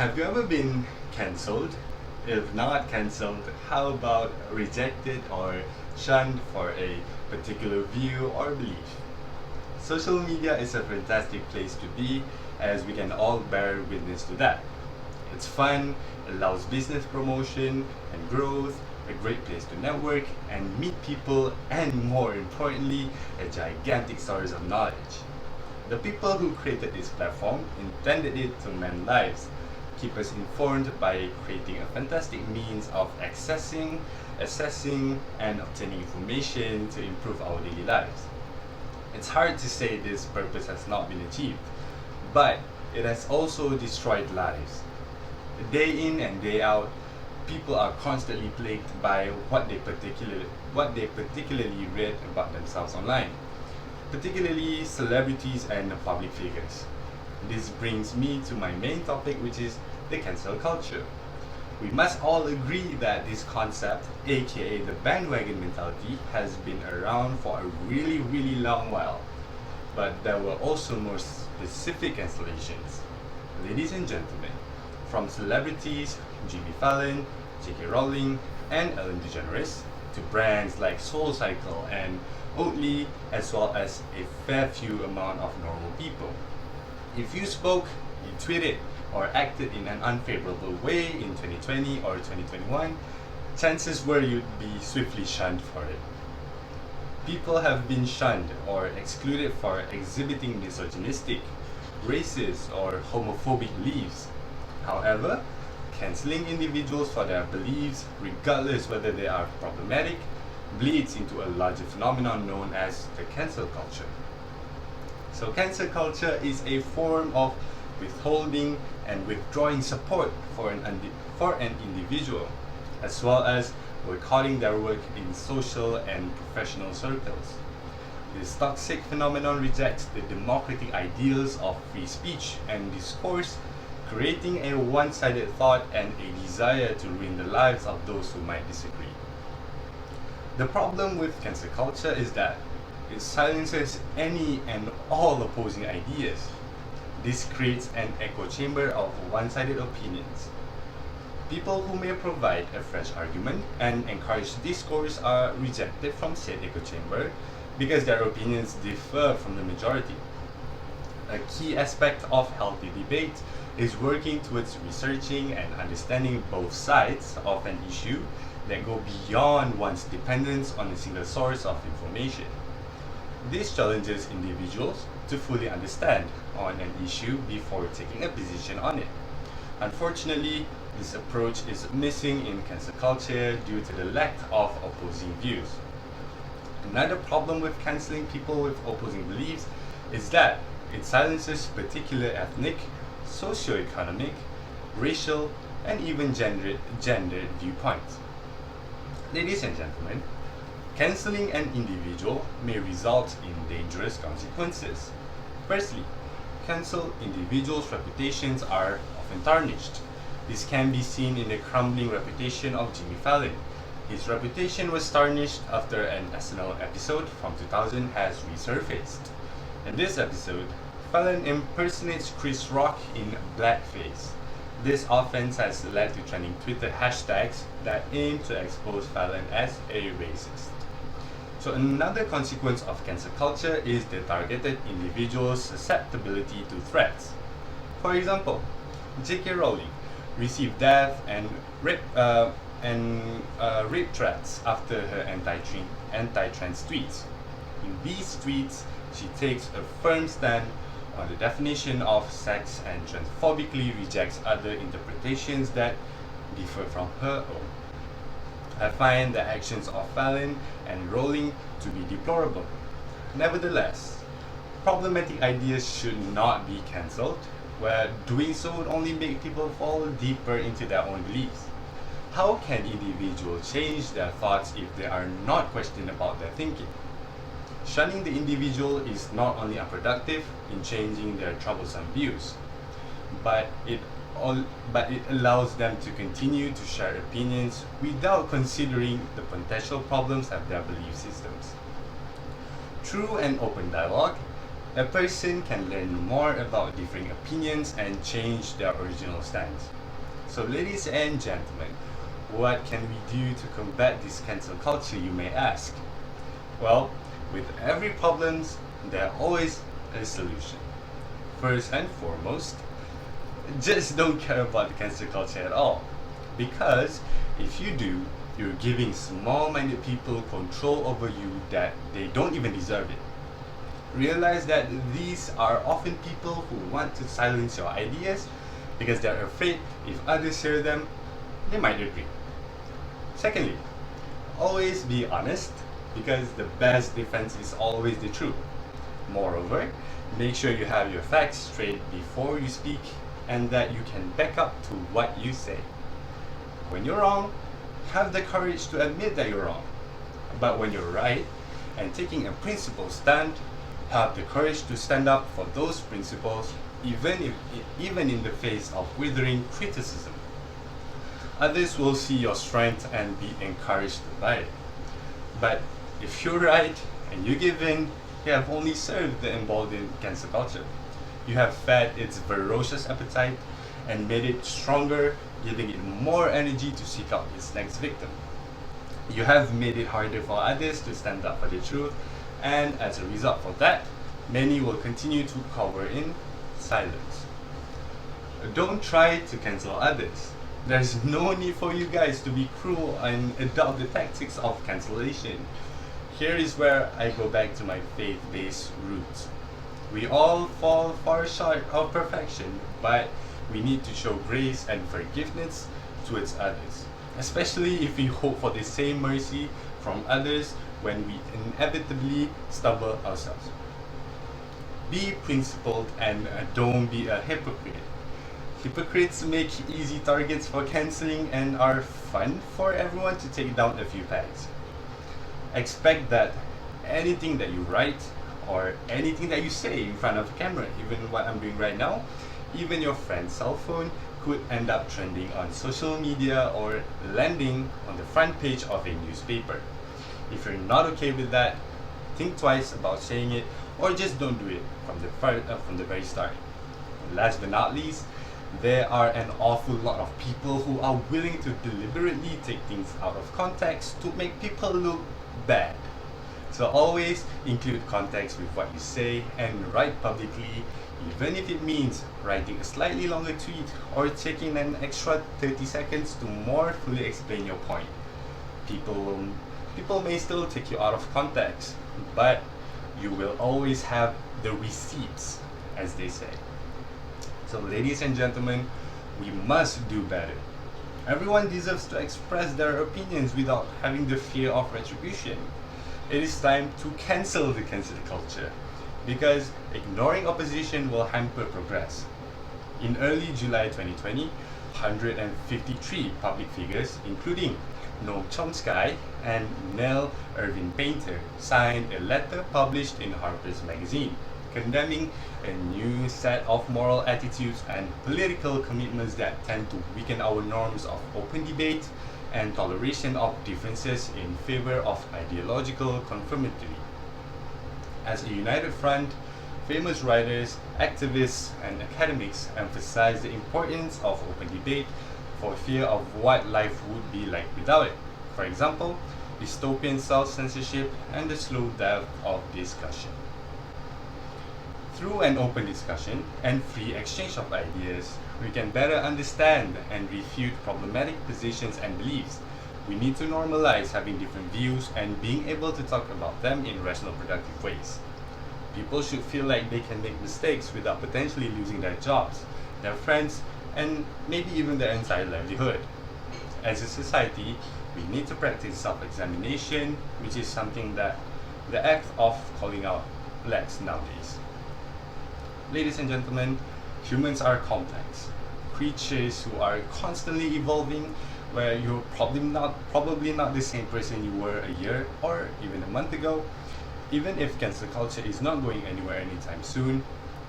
Have you ever been cancelled? If not cancelled, how about rejected or shunned for a particular view or belief? Social media is a fantastic place to be as we can all bear witness to that. It's fun, allows business promotion and growth, a great place to network and meet people, and more importantly, a gigantic source of knowledge. The people who created this platform intended it to mend lives, keep us informed by creating a fantastic means of accessing, assessing, and obtaining information to improve our daily lives. It's hard to say this purpose has not been achieved, but it has also destroyed lives. Day in and day out, people are constantly plagued by what they particularly read about themselves online, particularly celebrities and public figures. This brings me to my main topic, which is the cancel culture. We must all agree that this concept, aka the bandwagon mentality, has been around for a really long while. But there were also more specific cancellations. Ladies and gentlemen, from celebrities, Jimmy Fallon, J.K. Rowling, and Ellen DeGeneres, to brands like SoulCycle and Oatly, as well as a fair few amount of normal people. If you spoke, you tweeted, or acted in an unfavorable way in 2020 or 2021, chances were you'd be swiftly shunned for it. People have been shunned or excluded for exhibiting misogynistic, racist, or homophobic beliefs. However, canceling individuals for their beliefs, regardless whether they are problematic, bleeds into a larger phenomenon known as the cancel culture. So cancel culture is a form of withholding and withdrawing support for an individual, as well as boycotting their work in social and professional circles. This toxic phenomenon rejects the democratic ideals of free speech and discourse, creating a one-sided thought and a desire to ruin the lives of those who might disagree. The problem with cancel culture is that it silences any and all opposing ideas. This creates an echo chamber of one-sided opinions. People who may provide a fresh argument and encourage discourse are rejected from said echo chamber because their opinions differ from the majority. A key aspect of healthy debate is working towards researching and understanding both sides of an issue that go beyond one's dependence on a single source of information. This challenges individuals to fully understand on an issue before taking a position on it. Unfortunately, this approach is missing in cancel culture due to the lack of opposing views. Another problem with canceling people with opposing beliefs is that it silences particular ethnic, socio-economic, racial, and even gendered viewpoints. Ladies and gentlemen, canceling an individual may result in dangerous consequences. Firstly, cancelled individuals' reputations are often tarnished. This can be seen in the crumbling reputation of Jimmy Fallon. His reputation was tarnished after an SNL episode from 2000 has resurfaced. In this episode, Fallon impersonates Chris Rock in blackface. This offense has led to trending Twitter hashtags that aim to expose Fallon as a racist. So another consequence of cancel culture is the targeted individual's susceptibility to threats. For example, J.K. Rowling received death and rape threats after her anti-trans tweets. In these tweets, she takes a firm stand on the definition of sex and transphobically rejects other interpretations that differ from her own. I find the actions of Fallon and Rowling to be deplorable. Nevertheless, problematic ideas should not be cancelled, where doing so would only make people fall deeper into their own beliefs. How can individuals change their thoughts if they are not questioned about their thinking? Shunning the individual is not only unproductive in changing their troublesome views, but it allows them to continue to share opinions without considering the potential problems of their belief systems. Through an open dialogue, A person can learn more about differing opinions and change their original stance. So ladies and gentlemen, what can we do to combat this cancel culture, you may ask? Well, with every problem, there's always a solution. First and foremost, just don't care about the cancel culture at all. Because if you do, you're giving small-minded people control over you that they don't even deserve it. Realize that these are often people who want to silence your ideas because they're afraid if others hear them, they might agree. Secondly, always be honest because the best defense is always the truth. Moreover, make sure you have your facts straight before you speak and that you can back up to what you say. When you're wrong, have the courage to admit that you're wrong. But when you're right and taking a principled stand, have the courage to stand up for those principles even in the face of withering criticism. Others will see your strength and be encouraged by it. But if you're right and you give in, you have only served the emboldened cancel culture. You have fed its ferocious appetite and made it stronger, giving it more energy to seek out its next victim. You have made it harder for others to stand up for the truth, and as a result of that, many will continue to cower in silence. Don't try to cancel others. There's no need for you guys to be cruel and adopt the tactics of cancellation. Here is where I go back to my faith-based roots. We all fall far short of perfection, but we need to show grace and forgiveness towards others, especially if we hope for the same mercy from others when we inevitably stumble ourselves. Be principled and don't be a hypocrite. Hypocrites make easy targets for cancelling and are fun for everyone to take down a few pegs. Expect that anything that you write or anything that you say in front of the camera, even what I'm doing right now, even your friend's cell phone could end up trending on social media or landing on the front page of a newspaper. If you're not okay with that, think twice about saying it or just don't do it from the very start. Last but not least, there are an awful lot of people who are willing to deliberately take things out of context to make people look bad. So always include context with what you say and write publicly, even if it means writing a slightly longer tweet or taking an extra 30 seconds to more fully explain your point. People may still take you out of context, but you will always have the receipts, as they say. So ladies and gentlemen, we must do better. Everyone deserves to express their opinions without having the fear of retribution. It is time to cancel the cancel culture, because ignoring opposition will hamper progress. In early July 2020, 153 public figures, including Noam Chomsky and Nell Irving Painter, signed a letter published in Harper's Magazine, condemning a new set of moral attitudes and political commitments that tend to weaken our norms of open debate and toleration of differences in favor of ideological conformity. As a united front, famous writers, activists, and academics emphasize the importance of open debate for fear of what life would be like without it. For example, dystopian self-censorship and the slow death of discussion. Through an open discussion and free exchange of ideas, we can better understand and refute problematic positions and beliefs. We need to normalize having different views and being able to talk about them in rational, productive ways. People should feel like they can make mistakes without potentially losing their jobs, their friends, and maybe even their entire livelihood. As a society, we need to practice self-examination, which is something that the act of calling out lacks nowadays. Ladies and gentlemen, humans are complex creatures who are constantly evolving, where you're probably not the same person you were a year or even a month ago. Even if cancel culture is not going anywhere anytime soon,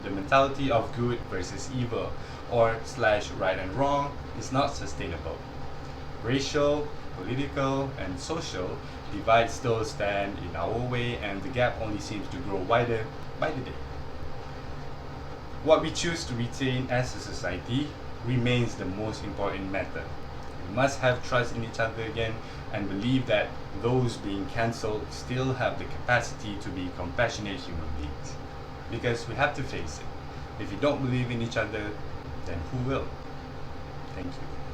the mentality of good versus evil or slash right and wrong is not sustainable. Racial, political, and social divides still stand in our way, and the gap only seems to grow wider by the day. What we choose to retain as a society remains the most important matter. We must have trust in each other again and believe that those being cancelled still have the capacity to be compassionate human beings. Because we have to face it. If you don't believe in each other, then who will? Thank you.